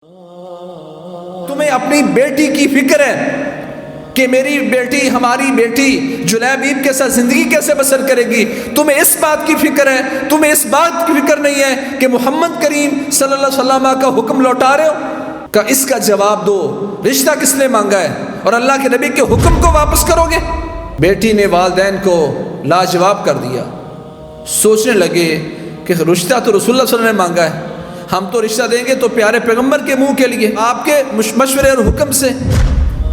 تمہیں اپنی بیٹی کی فکر ہے کہ میری بیٹی، ہماری بیٹی جلیبیب کے ساتھ زندگی کیسے بسر کرے گی، تمہیں اس بات کی فکر ہے، تمہیں اس بات کی فکر نہیں ہے کہ محمد کریم صلی اللہ علیہ وسلم کا حکم لوٹا رہے ہو؟ کہ اس کا جواب دو، رشتہ کس نے مانگا ہے اور اللہ کے نبی کے حکم کو واپس کرو گے؟ بیٹی نے والدین کو لاجواب کر دیا، سوچنے لگے کہ رشتہ تو رسول اللہ صلی اللہ علیہ وسلم نے مانگا ہے، ہم تو رشتہ دیں گے تو پیارے پیغمبر کے منہ کے لیے، آپ کے مشورے اور حکم سے۔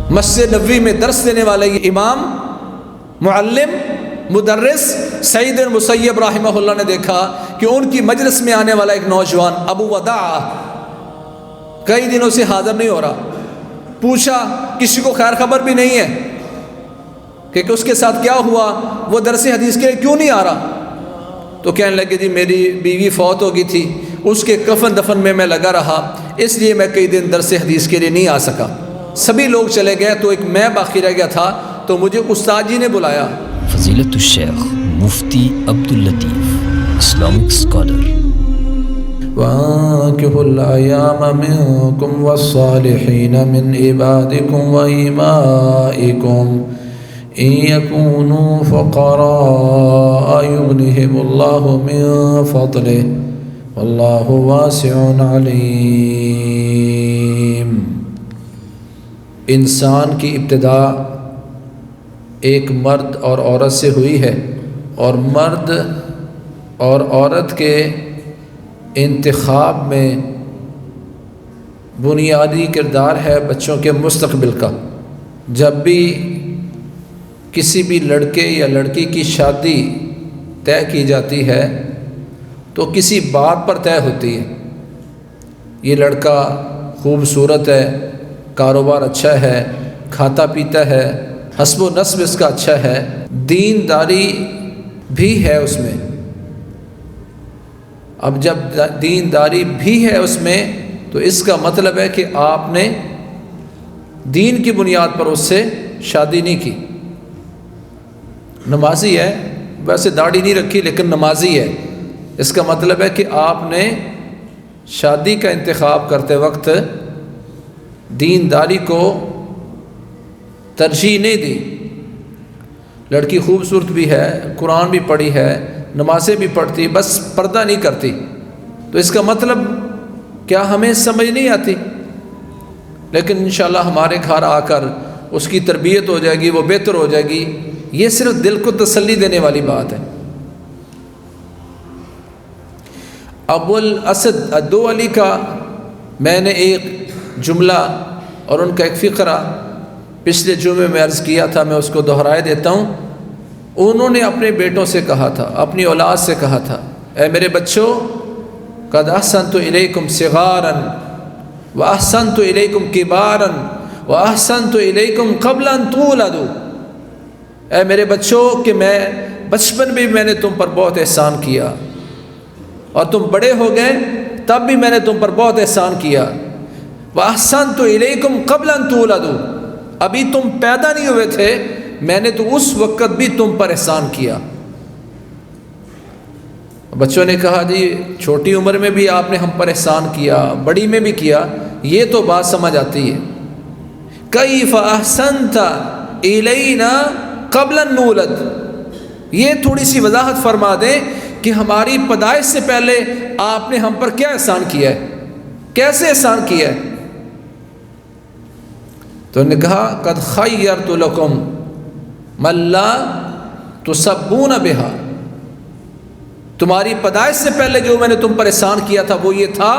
مسجد نبوی میں درس دینے والے یہ امام، معلم، مدرس سعید المسیب رحمہ اللہ نے دیکھا کہ ان کی مجلس میں آنے والا ایک نوجوان ابو وداع کئی دنوں سے حاضر نہیں ہو رہا۔ پوچھا، کسی کو خیر خبر بھی نہیں ہے کہ اس کے ساتھ کیا ہوا، وہ درس حدیث کے لیے کیوں نہیں آ رہا؟ تو کہنے لگے جی میری بیوی فوت ہو گئی تھی، اس کے کفن دفن میں لگا رہا، اس لیے میں کئی دن درس حدیث کے لیے نہیں آ سکا۔ سبھی لوگ چلے گئے تو ایک میں باقی رہ گیا تھا، تو مجھے استاد جی نے بلایا۔ فضیلت الشیخ مفتی عبداللطیف، اسلامک اسکالر۔ وَأَنكِحُوا الْأَيَامَ مِنكُمْ وَالصَّالِحِينَ مِنْ عِبَادِكُمْ وَإِمَائِكُمْ إِنْ يَكُونُوا فُقَرَاءَ يُغْنِهِمُ اللَّهُ مِنْ فَضْلِهِ وَاللَّهُ وَاسِعٌ عَلِيمٌ۔ انسان کی ابتدا ایک مرد اور عورت سے ہوئی ہے، اور مرد اور عورت کے انتخاب میں بنیادی کردار ہے بچوں کے مستقبل کا۔ جب بھی کسی بھی لڑکے یا لڑکی کی شادی طے کی جاتی ہے تو کسی بات پر طے ہوتی ہے، یہ لڑکا خوبصورت ہے، کاروبار اچھا ہے، کھاتا پیتا ہے، حسب و نسب اس کا اچھا ہے، دینداری بھی ہے اس میں۔ اب جب دینداری بھی ہے اس میں تو اس کا مطلب ہے کہ آپ نے دین کی بنیاد پر اس سے شادی نہیں کی۔ نمازی ہے، ویسے داڑھی نہیں رکھی لیکن نمازی ہے، اس کا مطلب ہے کہ آپ نے شادی کا انتخاب کرتے وقت دینداری کو ترجیح نہیں دی۔ لڑکی خوبصورت بھی ہے، قرآن بھی پڑھی ہے، نمازیں بھی پڑھتی، بس پردہ نہیں کرتی، تو اس کا مطلب کیا ہمیں سمجھ نہیں آتی؟ لیکن انشاءاللہ ہمارے گھر آ کر اس کی تربیت ہو جائے گی، وہ بہتر ہو جائے گی، یہ صرف دل کو تسلی دینے والی بات ہے۔ ابو الاسد الدؤلی کا میں نے ایک جملہ اور ان کا ایک فقرہ پچھلے جمعے میں عرض کیا تھا، میں اس کو دہرائے دیتا ہوں۔ انہوں نے اپنے بیٹوں سے کہا تھا، اپنی اولاد سے کہا تھا، اے میرے بچوں، قد احسنت الیکم صغارا واحسنت الیکم کبارا واحسنت الیکم قبل ان تولدوا۔ اے میرے بچوں کہ میں بچپن میں میں نے تم پر بہت احسان کیا، اور تم بڑے ہو گئے تب بھی میں نے تم پر بہت احسان کیا۔ وَأَحْسَنْتُ إِلَيْكُمْ قَبْلَ أَن تُولَدُوا، ابھی تم پیدا نہیں ہوئے تھے میں نے تو اس وقت بھی تم پر احسان کیا۔ بچوں نے کہا جی چھوٹی عمر میں بھی آپ نے ہم پر احسان کیا، بڑی میں بھی کیا، یہ تو بات سمجھ آتی ہے۔ كَيْفَ أَحْسَنْتَ إِلَيْنَا قَبْلَ أَن نُولَدَ، یہ تھوڑی سی وضاحت فرما دیں کہ ہماری پیدائش سے پہلے آپ نے ہم پر کیا احسان کیا ہے، کیسے احسان کیا ہے؟ تو انہوں نے کہا قد خیرت لکم من لا تسبون بہا، تمہاری پیدائش سے پہلے جو میں نے تم پر احسان کیا تھا وہ یہ تھا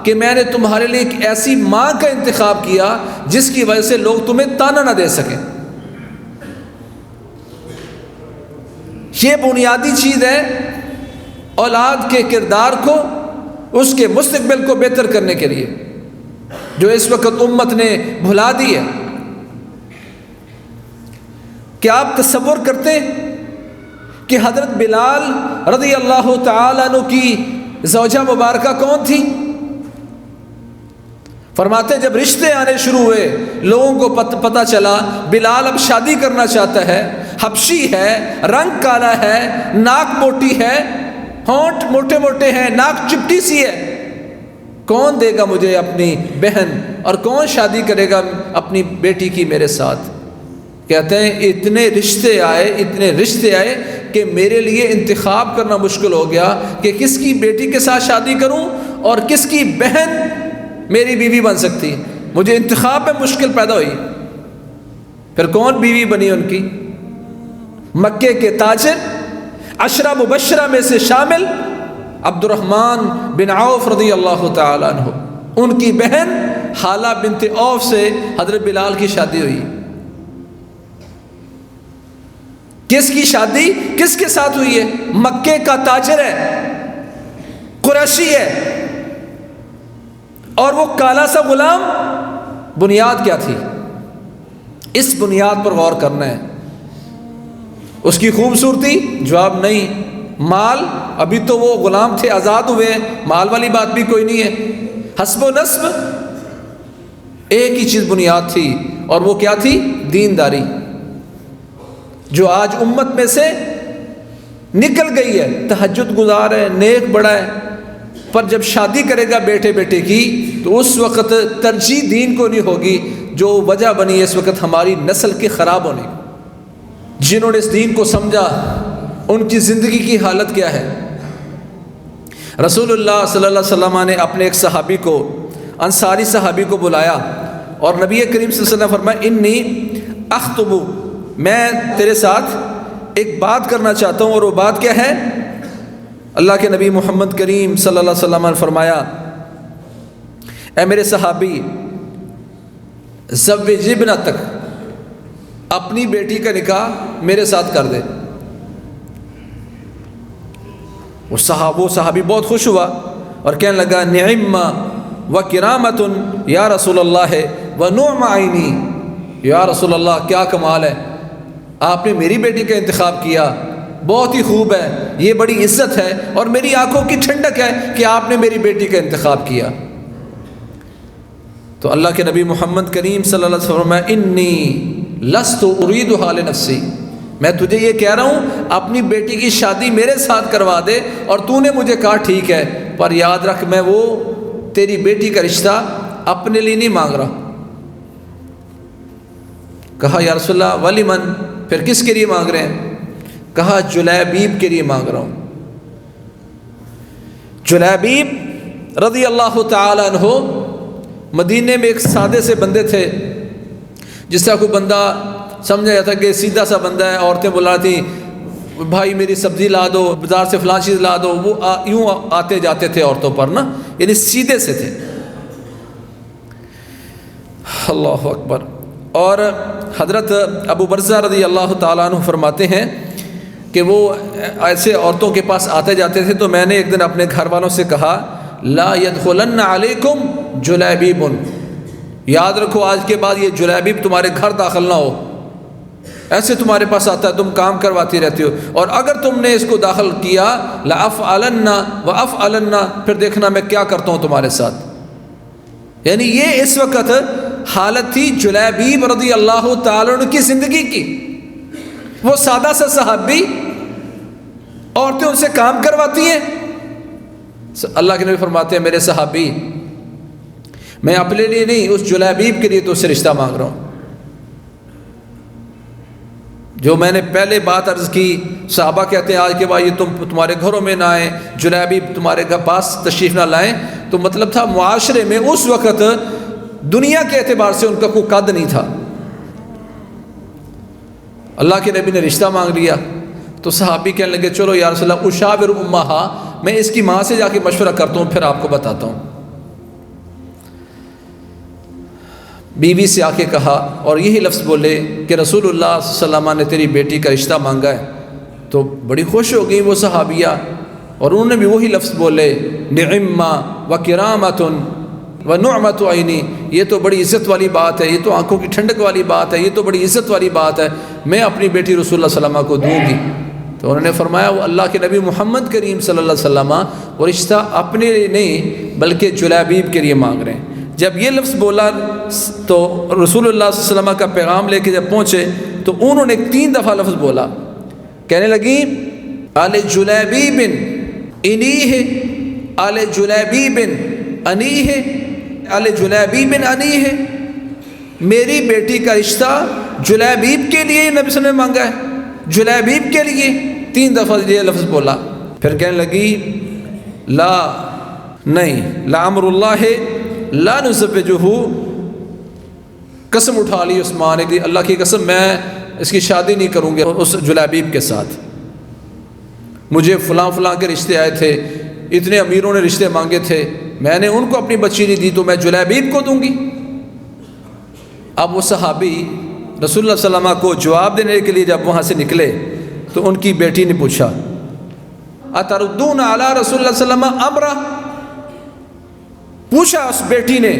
کہ میں نے تمہارے لیے ایک ایسی ماں کا انتخاب کیا جس کی وجہ سے لوگ تمہیں تانا نہ دے سکیں۔ یہ بنیادی چیز ہے اولاد کے کردار کو، اس کے مستقبل کو بہتر کرنے کے لیے، جو اس وقت امت نے بھلا دی ہے۔ کیا آپ تصور کرتے ہیں کہ حضرت بلال رضی اللہ تعالیٰ عنہ کی زوجہ مبارکہ کون تھی؟ فرماتے جب رشتے آنے شروع ہوئے، لوگوں کو پتہ چلا بلال اب شادی کرنا چاہتا ہے، حبشی ہے، رنگ کالا ہے، ناک موٹی ہے، ہونٹ موٹے موٹے ہیں، ناک چپٹی سی ہے، کون دے گا مجھے اپنی بہن، اور کون شادی کرے گا اپنی بیٹی کی میرے ساتھ؟ کہتے ہیں اتنے رشتے آئے کہ میرے لیے انتخاب کرنا مشکل ہو گیا کہ کس کی بیٹی کے ساتھ شادی کروں اور کس کی بہن میری بیوی بن سکتی۔ مجھے انتخاب میں مشکل پیدا ہوئی۔ پھر کون بیوی بنی ان کی؟ مکے کے تاجر، عشرہ مبشرہ میں سے شامل عبد الرحمن بن عوف رضی اللہ تعالیٰ عنہ، ان کی بہن حالہ بنت عوف سے حضرت بلال کی شادی ہوئی۔ کس کی شادی کس کے ساتھ ہوئی ہے؟ مکے کا تاجر ہے، قریشی ہے، اور وہ کالا سا غلام۔ بنیاد کیا تھی؟ اس بنیاد پر غور کرنا ہے۔ اس کی خوبصورتی؟ جواب نہیں۔ مال؟ ابھی تو وہ غلام تھے، آزاد ہوئے، مال والی بات بھی کوئی نہیں ہے۔ حسب و نسب؟ ایک ہی چیز بنیاد تھی، اور وہ کیا تھی؟ دینداری، جو آج امت میں سے نکل گئی ہے۔ تہجد گزار ہے، نیک بڑا ہے، پر جب شادی کرے گا بیٹے بیٹے کی تو اس وقت ترجیح دین کو نہیں ہوگی، جو وجہ بنی ہے اس وقت ہماری نسل کے خراب ہونے کی۔ جنہوں نے اس دین کو سمجھا ان کی زندگی کی حالت کیا ہے؟ رسول اللہ صلی اللہ علیہ وسلم نے اپنے ایک صحابی کو، انصاری صحابی کو بلایا، اور نبی کریم صلی اللہ علیہ وسلم فرمایا انی اخطب، میں تیرے ساتھ ایک بات کرنا چاہتا ہوں، اور وہ بات کیا ہے؟ اللہ کے نبی محمد کریم صلی اللہ علیہ وسلم نے فرمایا اے میرے صحابی، زوج ابنتک، اپنی بیٹی کا نکاح میرے ساتھ کر دے۔ وہ صحابی بہت خوش ہوا اور کہنے لگا نعم و کرامت یا رسول اللہ و نعم عینی، یا رسول اللہ کیا کمال ہے، آپ نے میری بیٹی کا انتخاب کیا، بہت ہی خوب ہے، یہ بڑی عزت ہے اور میری آنکھوں کی ٹھنڈک ہے کہ آپ نے میری بیٹی کا انتخاب کیا۔ تو اللہ کے نبی محمد کریم صلی اللہ علیہ وسلم انی لست اریدها لنفسی، میں تجھے یہ کہہ رہا ہوں اپنی بیٹی کی شادی میرے ساتھ کروا دے، اور تو نے مجھے کہا ٹھیک ہے، پر یاد رکھ میں وہ تیری بیٹی کا رشتہ اپنے لیے نہیں مانگ رہا۔ کہا یا رسول اللہ ولیمن، پھر کس کے لیے مانگ رہے ہیں؟ کہا جلیبیب کے لیے مانگ رہا ہوں۔ جلیبیب رضی اللہ تعالی عنہ مدینے میں ایک سادے سے بندے تھے، جس طرح کوئی بندہ سمجھا جاتا کہ سیدھا سا بندہ ہے، عورتیں بلا تھیں بھائی میری سبزی لا دو، بازار سے فلاں چیز لا دو، وہ یوں آتے جاتے تھے عورتوں پر نا، یعنی سیدھے سے تھے۔ اللہ اکبر۔ اور حضرت ابو برزہ رضی اللہ تعالیٰ عنہ فرماتے ہیں کہ وہ ایسے عورتوں کے پاس آتے جاتے تھے، تو میں نے ایک دن اپنے گھر والوں سے کہا لا يدخلن علیکم جلیبیب، یاد رکھو آج کے بعد یہ جلیبیب تمہارے گھر داخل نہ ہو، ایسے تمہارے پاس آتا ہے، تم کام کرواتی رہتی ہو، اور اگر تم نے اس کو داخل کیا لأفعلن وأفعلن، پھر دیکھنا میں کیا کرتا ہوں تمہارے ساتھ۔ یعنی یہ اس وقت حالت تھی جلیبیب رضی اللہ تعالیٰ عنہ کی زندگی کی۔ وہ سادہ سا صحابی، عورتیں ان سے کام کرواتی ہیں۔ اللہ کے نبی فرماتے ہیں میرے صحابی، میں اپنے لیے نہیں اس جلیبیب کے لیے تو اس سے رشتہ مانگ رہا ہوں۔ جو میں نے پہلے بات عرض کی، صحابہ کہتے ہیں آج کے بعد یہ تمہارے گھروں میں نہ آئیں، جلیبیب تمہارے پاس تشریف نہ لائیں، تو مطلب تھا معاشرے میں اس وقت دنیا کے اعتبار سے ان کا کوئی قد نہیں تھا۔ اللہ کے نبی نے رشتہ مانگ لیا تو صحابی کہنے لگے چلو یا رسول اللہ اشاور امہا، میں اس کی ماں سے جا کے مشورہ کرتا ہوں پھر آپ کو بتاتا ہوں۔ بیوی سے آ کے کہا اور یہی لفظ بولے کہ رسول اللہ صلی اللہ علیہ وسلم نے تیری بیٹی کا رشتہ مانگا ہے، تو بڑی خوش ہو گئی وہ صحابیہ، اور انہوں نے بھی وہی لفظ بولے نعم و کرامت و نعمت عینی، یہ تو بڑی عزت والی بات ہے، یہ تو آنکھوں کی ٹھنڈک والی بات ہے، یہ تو بڑی عزت والی بات ہے، میں اپنی بیٹی رسول اللہ صلی اللہ علیہ وسلم کو دوں گی۔ تو انہوں نے فرمایا وہ اللہ کے نبی محمد کریم صلی اللہ علیہ وسلم وہ رشتہ اپنے لیے نہیں بلکہ جلیبیب کے لیے مانگ رہے ہیں۔ جب یہ لفظ بولا تو رسول اللہ صلی اللہ علیہ وسلم کا پیغام لے کے جب پہنچے تو انہوں نے 3 دفعہ لفظ بولا، کہنے لگی آل جلیبیب انیہ آل جلیبیب انی ہے علی جلیبیب انی ہے، میری بیٹی کا رشتہ جلیبیب کے لیے نبی صلی اللہ علیہ وسلم نے مانگا ہے، جلیبیب کے لیے 3 دفعہ یہ لفظ بولا. پھر کہنے لگی لا نہیں، لعمر اللہ لا نزوجہ، قسم اٹھا لی عثمان نے، اللہ کی قسم میں اس کی شادی نہیں کروں گی اس جلیبیب کے ساتھ. مجھے فلاں فلاں کے رشتے آئے تھے، اتنے امیروں نے رشتے مانگے تھے، میں نے ان کو اپنی بچی نہیں دی تو میں جلیبیب کو دوں گی. اب وہ صحابی رسول اللہ صلی اللہ علیہ وسلم کو جواب دینے کے لیے جب وہاں سے نکلے تو ان کی بیٹی نے پوچھا اتردون علی رسول اللہ صلی اللہ علیہ وسلم امرا، پوچھا اس بیٹی نے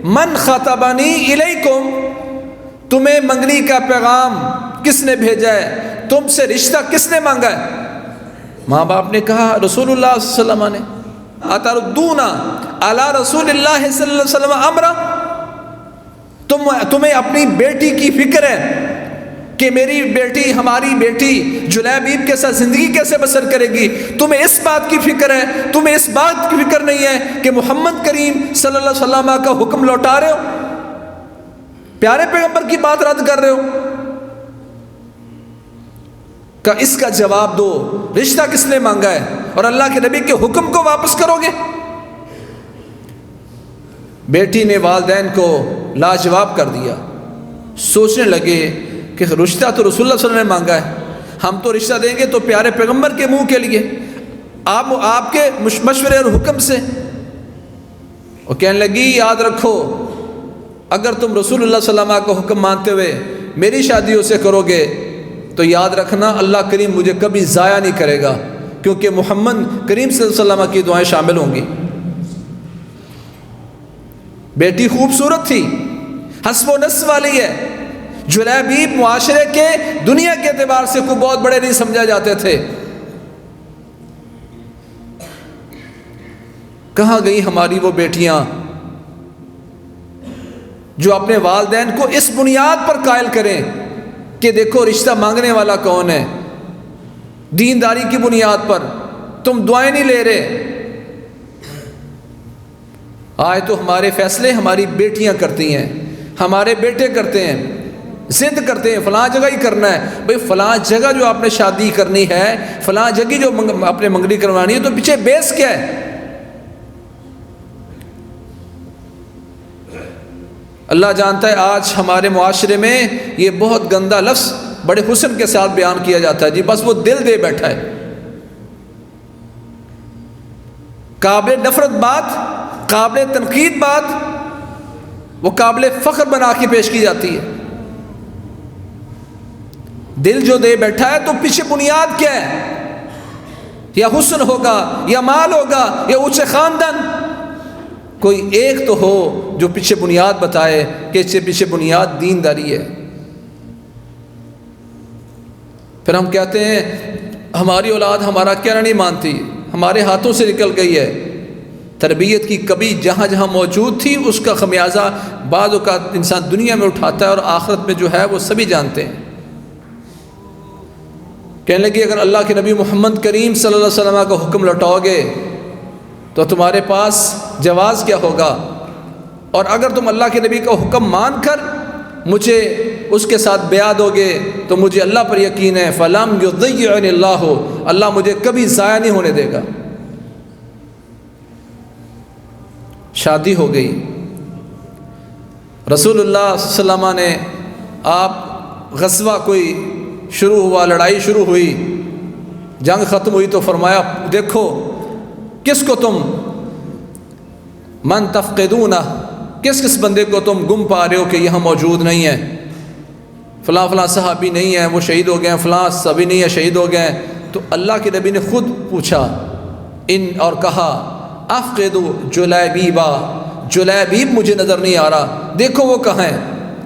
من خطبنی الیکم، تمہیں منگنی کا پیغام کس نے بھیجا ہے، تم سے رشتہ کس نے مانگا ہے؟ ماں باپ نے کہا رسول اللہ صلی اللہ علیہ وسلم نے. اتردون علی رسول اللہ صلی اللہ علیہ وسلم امرا، تمہیں اپنی بیٹی کی فکر ہے کہ میری بیٹی ہماری بیٹی جلیبیب کے ساتھ زندگی کیسے بسر کرے گی، تمہیں اس بات کی فکر ہے، تمہیں اس بات کی فکر نہیں ہے کہ محمد کریم صلی اللہ علیہ وسلم کا حکم لوٹا رہے ہو، پیارے پیغمبر کی بات رد کر رہے ہو. کہ اس کا جواب دو، رشتہ کس نے مانگا ہے اور اللہ کے نبی کے حکم کو واپس کرو گے؟ بیٹی نے والدین کو لاجواب کر دیا. سوچنے لگے کہ رشتہ تو رسول اللہ صلی اللہ علیہ وسلم نے مانگا ہے، ہم تو رشتہ دیں گے تو پیارے پیغمبر کے منہ کے لیے، آپ کے مشورے اور حکم سے. اور کہنے لگی یاد رکھو اگر تم رسول اللہ صلی اللہ علیہ وسلم کا حکم مانتے ہوئے میری شادی اسے کرو گے تو یاد رکھنا اللہ کریم مجھے کبھی ضائع نہیں کرے گا، کیونکہ محمد کریم صلی اللہ علیہ وسلم کی دعائیں شامل ہوں گی. بیٹی خوبصورت تھی، حسب و نسب والی ہے. جلیبیب معاشرے کے دنیا کے اعتبار سے کوئی بہت بڑے نہیں سمجھا جاتے تھے. کہاں گئی ہماری وہ بیٹیاں جو اپنے والدین کو اس بنیاد پر قائل کریں کہ دیکھو رشتہ مانگنے والا کون ہے، دینداری کی بنیاد پر، تم دعائیں نہیں لے رہے. آج تو ہمارے فیصلے ہماری بیٹیاں کرتی ہیں، ہمارے بیٹے کرتے ہیں، ضد کرتے ہیں فلاں جگہ ہی کرنا ہے. بھئی فلاں جگہ جو آپ نے شادی کرنی ہے، فلاں جگہ جو آپ نے منگنی کروانی ہے، تو پیچھے بیس کیا ہے؟ اللہ جانتا ہے آج ہمارے معاشرے میں یہ بہت گندا لفظ بڑے حسن کے ساتھ بیان کیا جاتا ہے، جی بس وہ دل دے بیٹھا ہے. قابل نفرت بات، قابل تنقید بات، وہ قابل فخر بنا کے پیش کی جاتی ہے. دل جو دے بیٹھا ہے تو پیچھے بنیاد کیا ہے؟ یا حسن ہوگا، یا مال ہوگا، یا اونچے خاندان. کوئی ایک تو ہو جو پیچھے بنیاد بتائے کہ پیچھے بنیاد دینداری ہے. پھر ہم کہتے ہیں ہماری اولاد ہمارا کہنا نہیں مانتی، ہمارے ہاتھوں سے نکل گئی ہے. تربیت کی کبھی جہاں جہاں موجود تھی اس کا خمیازہ بعض اوقات انسان دنیا میں اٹھاتا ہے اور آخرت میں جو ہے وہ سبھی جانتے ہیں. کہنے لگے اگر اللہ کے نبی محمد کریم صلی اللہ علیہ وسلم کا حکم لوٹاؤ گے تو تمہارے پاس جواز کیا ہوگا، اور اگر تم اللہ کے نبی کا حکم مان کر مجھے اس کے ساتھ بیعت دو گے تو مجھے اللہ پر یقین ہے فَلَمْ يُضَيِّعْنِ اللَّهُ، اللہ مجھے کبھی ضائع نہیں ہونے دے گا. شادی ہو گئی. رسول اللہ صلی اللہ علیہ وسلم نے آپ غزوہ کوئی شروع ہوا، لڑائی شروع ہوئی، جنگ ختم ہوئی تو فرمایا دیکھو کس کو تم من تفقدون، کس بندے کو تم گم پا رہے ہو کہ یہاں موجود نہیں ہے. فلاں فلاں صحابی نہیں ہیں وہ شہید ہو گئے ہیں، فلاں صحابی نہیں ہے شہید ہو گئے ہیں. تو اللہ کے نبی نے خود پوچھا اور کہا افقدوا جلیبیبا، جلیبیب مجھے نظر نہیں آ رہا، دیکھو وہ کہاں ہے.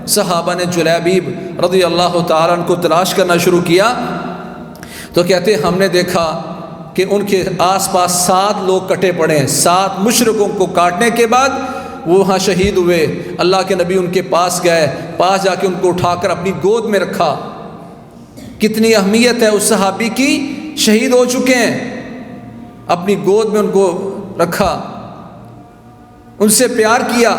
صحابہ نے جلیبیب رضی اللہ تعالیٰ عنہ کو تلاش کرنا شروع کیا تو کہتے ہم نے دیکھا کہ ان کے آس پاس 7 لوگ کٹے پڑے ہیں. 7 مشرکوں کو کاٹنے کے بعد وہ وہاں شہید ہوئے. اللہ کے نبی ان کے پاس گئے، پاس جا کے ان کو اٹھا کر اپنی گود میں رکھا. کتنی اہمیت ہے اس صحابی کی، شہید ہو چکے ہیں، اپنی گود میں ان کو رکھا. ان سے پیار کیا۔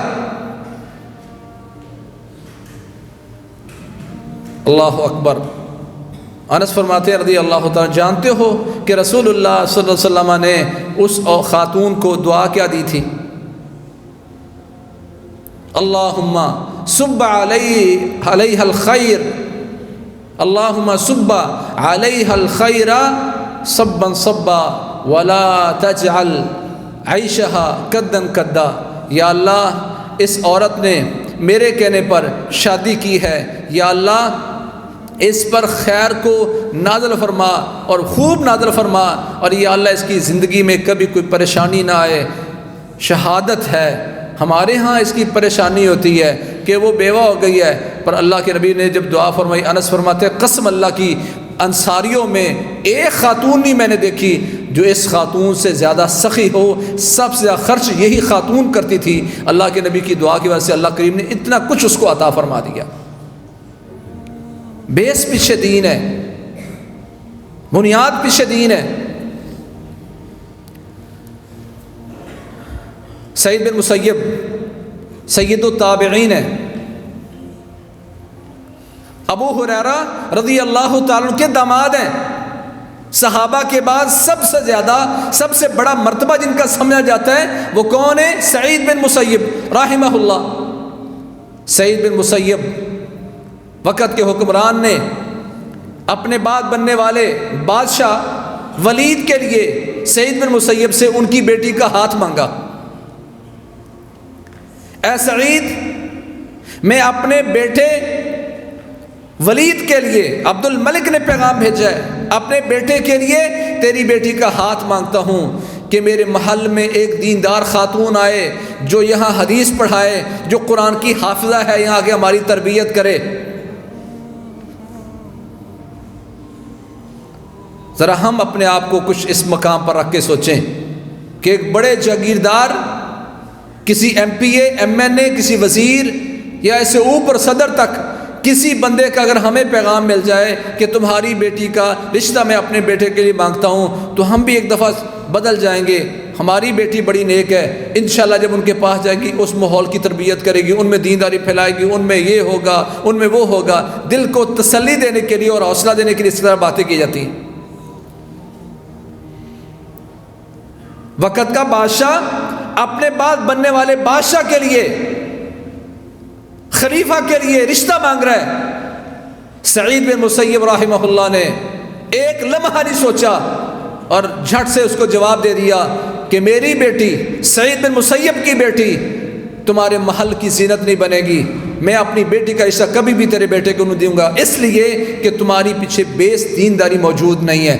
اللہ اکبر۔ انس فرماتے ہیں رضی اللہ تعالیٰ، جانتے ہو کہ رسول اللہ صلی اللہ علیہ وسلم نے اس خاتون کو دعا کیا دی تھی؟ اللہم صب علیہ الخیر، اللہم صب علیہ الخیر صبا صبا ولا تجعل عیشہا کدا کدا۔ یا اللہ اس عورت نے میرے کہنے پر شادی کی ہے، یا اللہ اس پر خیر کو نازل فرما اور خوب نازل فرما، اور یا اللہ اس کی زندگی میں کبھی کوئی پریشانی نہ آئے۔ شہادت ہے، ہمارے ہاں اس کی پریشانی ہوتی ہے کہ وہ بیوہ ہو گئی ہے، پر اللہ کے نبی نے جب دعا فرمائی، انس فرماتے قسم اللہ کی انصاریوں میں ایک خاتون نہیں میں نے دیکھی جو اس خاتون سے زیادہ سخی ہو، سب سے زیادہ خرچ یہی خاتون کرتی تھی۔ اللہ کے نبی کی دعا کی وجہ سے اللہ کریم نے اتنا کچھ اس کو عطا فرما دیا۔ بیس پیچھے دین ہے، بنیاد پیچھے دین ہے۔ سعید بن مسیب سید التابعین ہے، ابو ہریرہ رضی اللہ تعالیٰ عنہ کے داماد ہیں۔ صحابہ کے بعد سب سے زیادہ، سب سے بڑا مرتبہ جن کا سمجھا جاتا ہے وہ کون ہے؟ سعید بن مسیب رحمہ اللہ۔ سعید بن مسیب وقت کے حکمران نے اپنے بعد بننے والے بادشاہ ولید کے لیے سعید بن مسیب سے ان کی بیٹی کا ہاتھ مانگا۔ اے سعید، میں اپنے بیٹے ولید کے لیے، عبد الملک نے پیغام بھیجا ہے، اپنے بیٹے کے لیے تیری بیٹی کا ہاتھ مانگتا ہوں کہ میرے محل میں ایک دیندار خاتون آئے جو یہاں حدیث پڑھائے، جو قرآن کی حافظہ ہے، یہاں آگے ہماری تربیت کرے۔ ذرا ہم اپنے آپ کو کچھ اس مقام پر رکھ کے سوچیں کہ ایک بڑے جاگیردار، کسی ایم پی اے، ایم این اے، کسی وزیر یا ایسے اوپر صدر تک کسی بندے کا اگر ہمیں پیغام مل جائے کہ تمہاری بیٹی کا رشتہ میں اپنے بیٹے کے لیے مانگتا ہوں، تو ہم بھی ایک دفعہ بدل جائیں گے۔ ہماری بیٹی بڑی نیک ہے، انشاءاللہ جب ان کے پاس جائے گی اس ماحول کی تربیت کرے گی، ان میں دینداری پھیلائے گی، ان میں یہ ہوگا، ان میں وہ ہوگا۔ دل کو تسلی دینے کے لیے اور حوصلہ دینے کے لیے اس طرح باتیں کی جاتی ہیں۔ وقت کا بادشاہ اپنے بعد بننے والے بادشاہ کے لیے، خلیفہ کے لیے رشتہ مانگ رہا ہے۔ سعید بن مسیب رحمہ اللہ نے ایک لمحہ نہیں سوچا اور جھٹ سے اس کو جواب دے دیا کہ میری بیٹی، سعید بن مسیب کی بیٹی تمہارے محل کی زینت نہیں بنے گی، میں اپنی بیٹی کا حصہ کبھی بھی تیرے بیٹے کو نہیں دوں گا، اس لیے کہ تمہاری پیچھے بیس دینداری موجود نہیں ہے،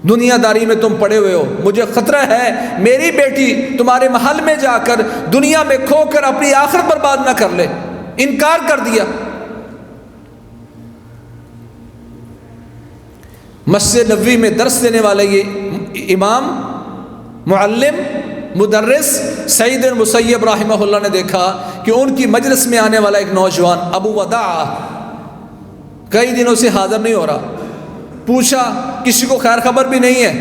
دنیا داری میں تم پڑے ہوئے ہو، مجھے خطرہ ہے میری بیٹی تمہارے محل میں جا کر دنیا میں کھو کر اپنی آخرت برباد نہ کر لے۔ انکار کر دیا۔ مسجد نبوی میں درس دینے والے یہ امام، معلم، مدرس سعید بن مسیب رحمہ اللہ نے دیکھا کہ ان کی مجلس میں آنے والا ایک نوجوان ابو وداع کئی دنوں سے حاضر نہیں ہو رہا۔ پوچھا، کسی کو خیر خبر بھی نہیں ہے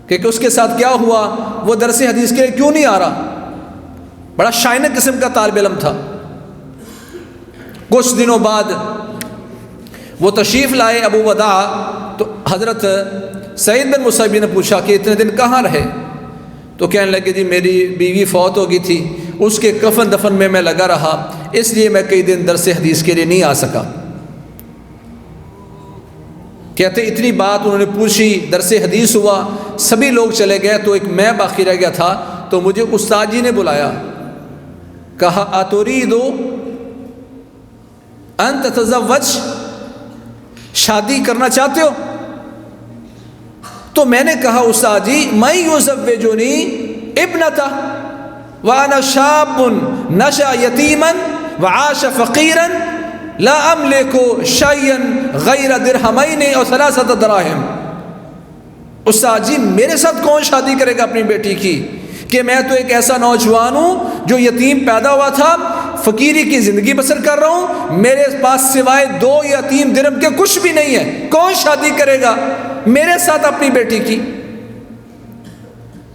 کہ اس کے ساتھ کیا ہوا، وہ درس حدیث کے لیے کیوں نہیں آ رہا۔ بڑا شائن قسم کا طالب علم تھا۔ کچھ دنوں بعد وہ تشریف لائے ابو وداع، تو حضرت سعید بن مسیب نے پوچھا کہ اتنے دن کہاں رہے؟ تو کہنے لگے جی میری بیوی فوت ہو گئی تھی، اس کے کفن دفن میں لگا رہا، اس لیے میں کئی دن درس حدیث کے لیے نہیں آ سکا۔ کہتے اتنی بات انہوں نے پوچھی، درس حدیث ہوا، سبھی لوگ چلے گئے تو ایک میں باقی رہ گیا تھا، تو مجھے استاد جی نے بلایا، کہا اتريد ان تتزوج، شادی کرنا چاہتے ہو؟ تو میں نے کہا استاد جی من یزوجنی ابنتہ وانا شاب نشأ یتیما وعاش فقیرا لا املک شیئا غیر درہمین اور ثلاثۃ دراہم۔ استاد جی میرے ساتھ کون شادی کرے گا اپنی بیٹی کی، کہ میں تو ایک ایسا نوجوان ہوں جو یتیم پیدا ہوا تھا، فقیری کی زندگی بسر کر رہا ہوں، میرے پاس سوائے 2 یا 3 درہم کے کچھ بھی نہیں ہے، کون شادی کرے گا میرے ساتھ اپنی بیٹی کی؟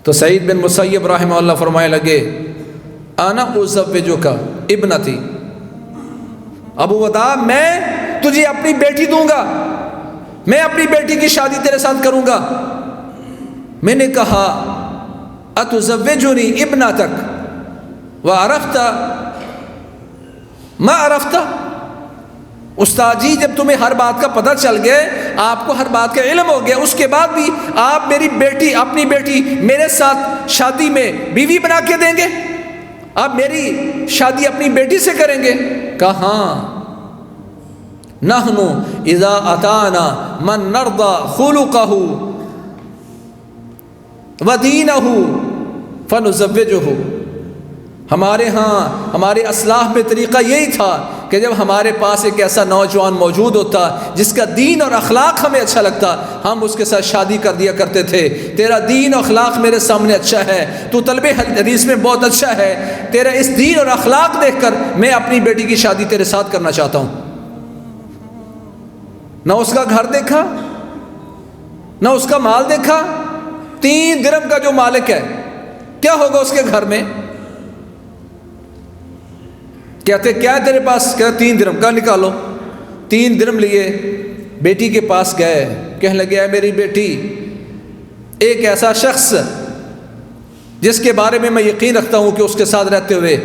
تو سعید بن مسیب رحمہ اللہ فرمائے لگے انا ازوجک ابنتی، ابو وداع میں تجھے اپنی بیٹی دوں گا، میں اپنی بیٹی کی شادی تیرے ساتھ کروں گا۔ میں نے کہا اتزوجنی ابنتک وعرفت ما عرفت، استاد جی جب تمہیں ہر بات کا پتہ چل گیا، آپ کو ہر بات کا علم ہو گیا، اس کے بعد بھی آپ میری بیٹی، اپنی بیٹی میرے ساتھ شادی میں بیوی بنا کے دیں گے؟ آپ میری شادی اپنی بیٹی سے کریں گے؟ کہا ہاں، نحن اذا اتانا من نرضى خلقه ودینہ فنزوجہ، ہمارے ہاں ہمارے اسلاف میں طریقہ یہی تھا کہ جب ہمارے پاس ایک ایسا نوجوان موجود ہوتا جس کا دین اور اخلاق ہمیں اچھا لگتا، ہم اس کے ساتھ شادی کر دیا کرتے تھے۔ تیرا دین اور اخلاق میرے سامنے اچھا ہے، تو طلب حدیث میں بہت اچھا ہے، تیرا اس دین اور اخلاق دیکھ کر میں اپنی بیٹی کی شادی تیرے ساتھ کرنا چاہتا ہوں۔ نہ اس کا گھر دیکھا، نہ اس کا مال دیکھا، 3 درہم کا جو مالک ہے، کیا ہوگا اس کے گھر میں؟ کہتے کیا ہے تیرے پاس؟ کہتے 3 درہم کا، نکالو۔ 3 درہم لیے بیٹی کے پاس گئے، کہنے لگے اے میری بیٹی، ایک ایسا شخص جس کے بارے میں یقین رکھتا ہوں کہ اس کے ساتھ رہتے ہوئے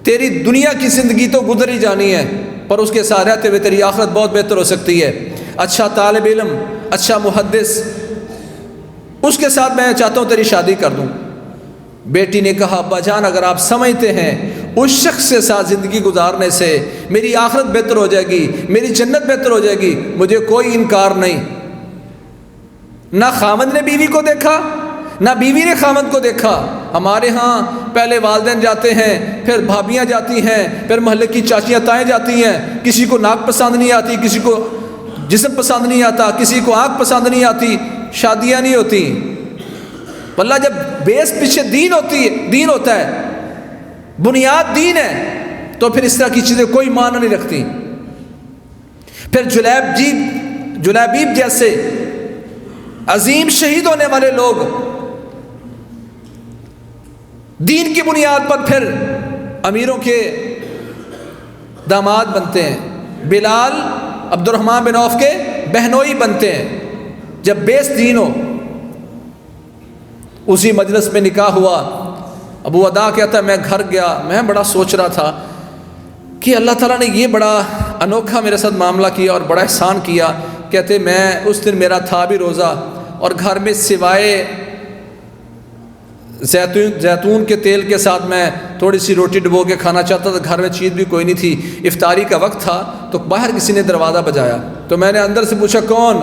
تیری دنیا کی زندگی تو گزر ہی جانی ہے، پر اس کے ساتھ رہتے ہوئے تیری آخرت بہت بہتر ہو سکتی ہے، اچھا طالب علم، اچھا محدث، اس کے ساتھ میں چاہتا ہوں تیری شادی کر دوں۔ بیٹی نے کہا ابا جان، اگر آپ سمجھتے ہیں اس شخص کے ساتھ زندگی گزارنے سے میری آخرت بہتر ہو جائے گی، میری جنت بہتر ہو جائے گی، مجھے کوئی انکار نہیں۔ نہ خامد نے بیوی کو دیکھا، نہ بیوی نے خامد کو دیکھا۔ ہمارے ہاں پہلے والدین جاتے ہیں، پھر بھابیاں جاتی ہیں، پھر محلے کی چاچیاں تائیں جاتی ہیں، کسی کو ناک پسند نہیں آتی، کسی کو جسم پسند نہیں آتا، کسی کو آنکھ پسند نہیں آتی، شادیاں نہیں ہوتی۔ واللہ جب بیس پیچھے دین ہوتی ہے، دین ہوتا ہے، بنیاد دین ہے، تو پھر اس طرح کی چیزیں کوئی معنی نہیں رکھتی۔ پھر جلیبیب جیسے عظیم شہید ہونے والے لوگ دین کی بنیاد پر پھر امیروں کے داماد بنتے ہیں۔ بلال عبد الرحمن بن عوف کے بہنوئی بنتے ہیں جب بیس دین ہو۔ اسی مجلس میں نکاح ہوا۔ ابو وداع کہتا ہے میں گھر گیا، میں بڑا سوچ رہا تھا کہ اللہ تعالیٰ نے یہ بڑا انوکھا میرے ساتھ معاملہ کیا اور بڑا احسان کیا۔ کہتے میں اس دن میرا تھا بھی روزہ، اور گھر میں سوائے زیتون کے تیل کے ساتھ میں تھوڑی سی روٹی ڈبو کے کھانا چاہتا تھا، گھر میں چیز بھی کوئی نہیں تھی۔ افطاری کا وقت تھا تو باہر کسی نے دروازہ بجایا، تو میں نے اندر سے پوچھا کون؟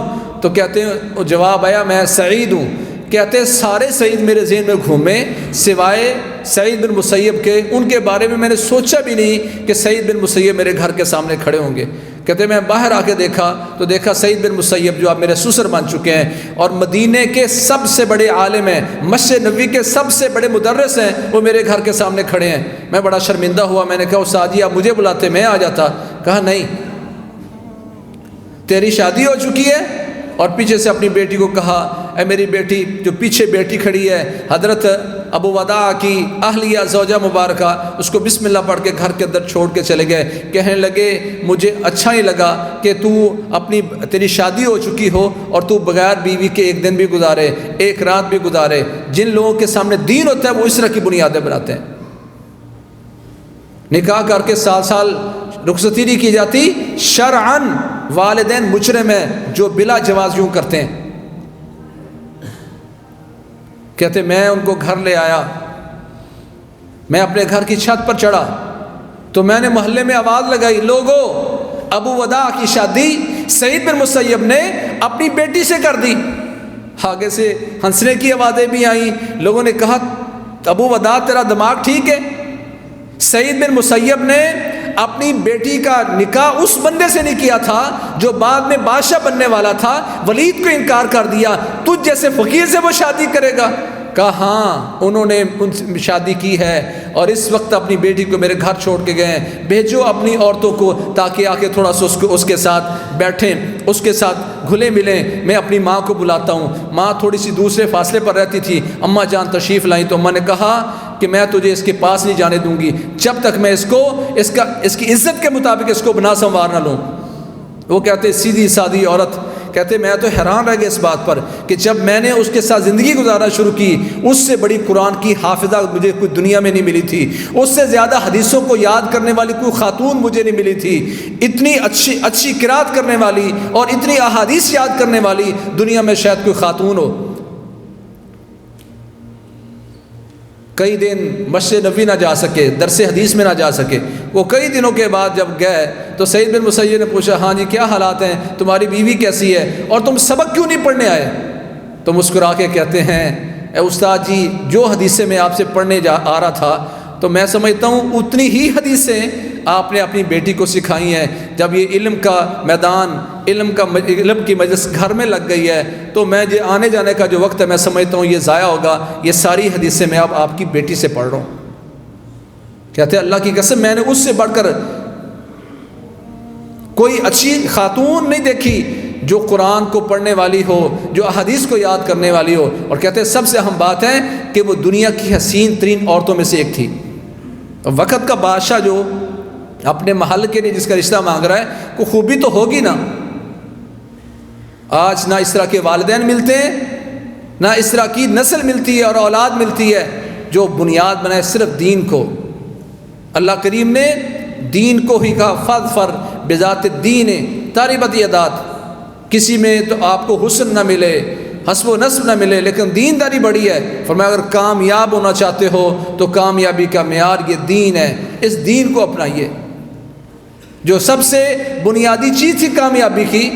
تو کہتے ہیں جواب آیا میں سعید ہوں۔ کہتے سارے سعید میرے ذہن میں گھومے سوائے سعید بن مسیب کے، ان کے بارے میں میں نے سوچا بھی نہیں کہ سعید بن مسیب میرے گھر کے سامنے کھڑے ہوں گے۔ کہتے میں باہر آ کے دیکھا تو دیکھا سعید بن مسیب جو آپ میرے سسر بن چکے ہیں اور مدینے کے سب سے بڑے عالم ہیں، مسجد نبوی کے سب سے بڑے مدرس ہیں، وہ میرے گھر کے سامنے کھڑے ہیں۔ میں بڑا شرمندہ ہوا، میں نے کہا استاد جی آپ مجھے بلاتے میں آ جاتا۔ کہا نہیں، تیری شادی ہو چکی ہے۔ اور پیچھے سے اپنی بیٹی کو کہا اے میری بیٹی، جو پیچھے بیٹی کھڑی ہے حضرت ابو وداع کی اہلیہ زوجہ مبارکہ، اس کو بسم اللہ پڑھ کے گھر کے اندر چھوڑ کے چلے گئے۔ کہنے لگے مجھے اچھا نہیں لگا کہ تیری شادی ہو چکی ہو اور تو بغیر بیوی کے ایک دن بھی گزارے، ایک رات بھی گزارے۔ جن لوگوں کے سامنے دین ہوتا ہے وہ اس طرح کی بنیادیں بناتے ہیں۔ نکاح کر کے سال رخصتی نہیں کی جاتی، شرعاً والدین مجرم ہیں جو بلا جواز یوں کرتے ہیں۔ کہتے میں ان کو گھر لے آیا، میں اپنے گھر کی چھت پر چڑھا تو میں نے محلے میں آواز لگائی، لوگو ابو وداع کی شادی سعید بن مسیب نے اپنی بیٹی سے کر دی۔ آگے سے ہنسنے کی آوازیں بھی آئیں، لوگوں نے کہا ابو وداع تیرا دماغ ٹھیک ہے؟ سعید بن مسیب نے اپنی بیٹی کا نکاح اس بندے سے نہیں کیا تھا جو بعد میں بادشاہ بننے والا تھا، ولید کو انکار کر دیا، تجھ جیسے فقیر سے وہ شادی کرے گا؟ کہا ہاں انہوں نے ان سے شادی کی ہے اور اس وقت اپنی بیٹی کو میرے گھر چھوڑ کے گئے ہیں، بھیجو اپنی عورتوں کو تاکہ آ کے تھوڑا سا اس کے ساتھ بیٹھیں، اس کے ساتھ گھلیں ملیں، میں اپنی ماں کو بلاتا ہوں۔ ماں تھوڑی سی دوسرے فاصلے پر رہتی تھی، اماں جان تشریف لائیں تو اماں نے کہا کہ میں تجھے اس کے پاس نہیں جانے دوں گی جب تک میں اس کی عزت کے مطابق اس کو بنا سنوار نہ لوں۔ وہ کہتے سیدھی سادی عورت، کہتے میں تو حیران رہ گیا اس بات پر کہ جب میں نے اس کے ساتھ زندگی گزارنا شروع کی، اس سے بڑی قرآن کی حافظہ مجھے کوئی دنیا میں نہیں ملی تھی، اس سے زیادہ حدیثوں کو یاد کرنے والی کوئی خاتون مجھے نہیں ملی تھی، اتنی اچھی قرات کرنے والی اور اتنی احادیث یاد کرنے والی دنیا میں شاید کوئی خاتون ہو۔ کئی دن مسجد نبوی نہ جا سکے، درس حدیث میں نہ جا سکے۔ وہ کئی دنوں کے بعد جب گئے تو سعید بن مسیب نے پوچھا ہاں جی کیا حالات ہیں، تمہاری بیوی کیسی ہے اور تم سبق کیوں نہیں پڑھنے آئے؟ تو مسکرا کے کہتے ہیں اے استاد جی جو حدیثیں میں آپ سے پڑھنے آ رہا تھا تو میں سمجھتا ہوں اتنی ہی حدیثیں آپ نے اپنی بیٹی کو سکھائی ہیں۔ جب یہ علم کا میدان، علم کی مجلس گھر میں لگ گئی ہے تو میں آنے جانے کا جو وقت ہے میں سمجھتا ہوں یہ ضائع ہوگا، یہ ساری حدیثیں میں اب آپ کی بیٹی سے پڑھ رہا ہوں۔ کہتے ہیں اللہ کی قسم میں نے اس سے بڑھ کر کوئی اچھی خاتون نہیں دیکھی جو قرآن کو پڑھنے والی ہو، جو احادیث کو یاد کرنے والی ہو۔ اور کہتے ہیں سب سے اہم بات ہے کہ وہ دنیا کی حسین ترین عورتوں میں سے ایک تھی۔ وقت کا بادشاہ جو اپنے محل کے لیے جس کا رشتہ مانگ رہا ہے کوئی خوبی تو ہوگی نا۔ آج نہ اس طرح کے والدین ملتے ہیں، نہ اس طرح کی نسل ملتی ہے اور اولاد ملتی ہے جو بنیاد بنائے صرف دین کو۔ اللہ کریم نے دین کو ہی کہا فاظفر بذات الدین تربت یداک۔ کسی میں تو آپ کو حسن نہ ملے، حسب و نسب نہ ملے، لیکن دینداری بڑی ہے۔ فرمایا اگر کامیاب ہونا چاہتے ہو تو کامیابی کا معیار یہ دین ہے، اس دین کو اپنائیے۔ جو سب سے بنیادی چیز تھی کامیابی کی،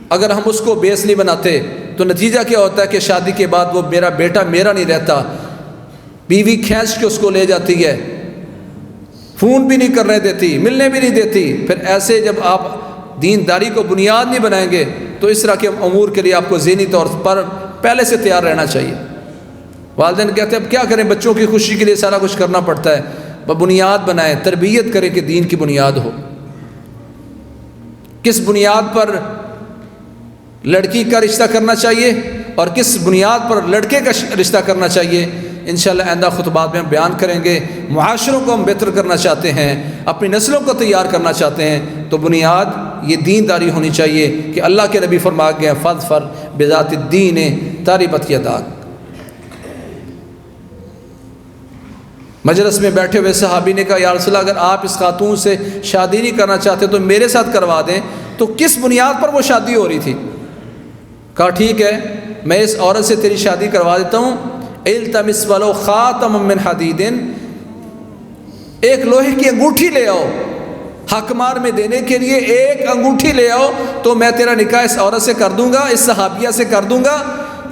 اگر ہم اس کو بیس نہیں بناتے تو نتیجہ کیا ہوتا ہے کہ شادی کے بعد وہ میرا بیٹا میرا نہیں رہتا، بیوی کھینچ کے اس کو لے جاتی ہے، فون بھی نہیں کرنے دیتی، ملنے بھی نہیں دیتی۔ پھر ایسے جب آپ دینداری کو بنیاد نہیں بنائیں گے تو اس طرح کے امور کے لیے آپ کو ذہنی طور پر پہلے سے تیار رہنا چاہیے۔ والدین کہتے ہیں اب کیا کریں، بچوں کی خوشی کے لیے سارا کچھ کرنا پڑتا ہے، بنیاد بنائیں، تربیت کریں کہ دین کی بنیاد ہو۔ کس بنیاد پر لڑکی کا رشتہ کرنا چاہیے اور کس بنیاد پر لڑکے کا رشتہ کرنا چاہیے، انشاءاللہ آئندہ خطبات میں ہم بیان کریں گے۔ معاشروں کو ہم بہتر کرنا چاہتے ہیں، اپنی نسلوں کو تیار کرنا چاہتے ہیں تو بنیاد یہ دینداری ہونی چاہیے کہ اللہ کے نبی فرما گئے فاظفر بذات الدین تربت یداک۔ مجلس میں بیٹھے ہوئے صحابی نے کہا یا رسول اللہ اگر آپ اس خاتون سے شادی نہیں کرنا چاہتے تو میرے ساتھ کروا دیں، تو کس بنیاد پر وہ شادی ہو رہی تھی؟ کہا ٹھیک ہے میں اس عورت سے تیری شادی کروا دیتا ہوں، التمس ولو خاتم من حدید، ایک لوہے کی انگوٹھی لے آؤ، حق مار میں دینے کے لیے ایک انگوٹھی لے آؤ تو میں تیرا نکاح اس عورت سے کر دوں گا، اس صحابیہ سے کر دوں گا۔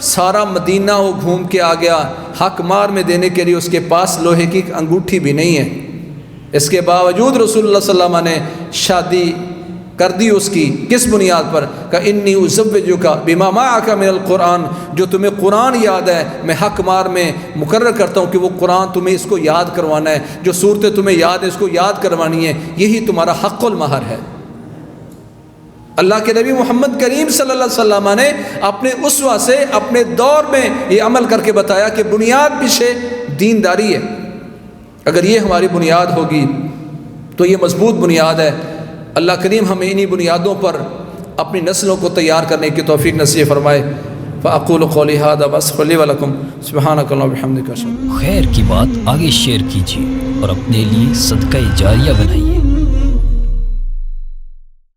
سارا مدینہ وہ گھوم کے آ گیا، حق مار میں دینے کے لیے اس کے پاس لوہے کی انگوٹھی بھی نہیں ہے۔ اس کے باوجود رسول اللہ صلی اللہ علیہ وسلم نے شادی کر دی اس کی، کس بنیاد پر؟ کہ انی ازوجک بما معک من القرآن، جو تمہیں قرآن یاد ہے میں حق مار میں مقرر کرتا ہوں کہ وہ قرآن تمہیں اس کو یاد کروانا ہے، جو صورتیں تمہیں یاد ہیں اس کو یاد کروانی ہے، یہی تمہارا حق المہر ہے۔ اللہ کے نبی محمد کریم صلی اللہ علیہ وسلم نے اپنے اسوہ سے اپنے دور میں یہ عمل کر کے بتایا کہ بنیاد پیچھے دینداری ہے۔ اگر یہ ہماری بنیاد ہوگی تو یہ مضبوط بنیاد ہے۔ اللہ کریم ہمیں انہی بنیادوں پر اپنی نسلوں کو تیار کرنے کی توفیق نصیب فرمائے۔ فاقول قولی ھذا واستغفر لی ولکم سبحانک اللہم وبحمدک۔ خیر کی بات آگے شیئر کیجیے اور اپنے لیے صدقہ جاریہ بنائیے۔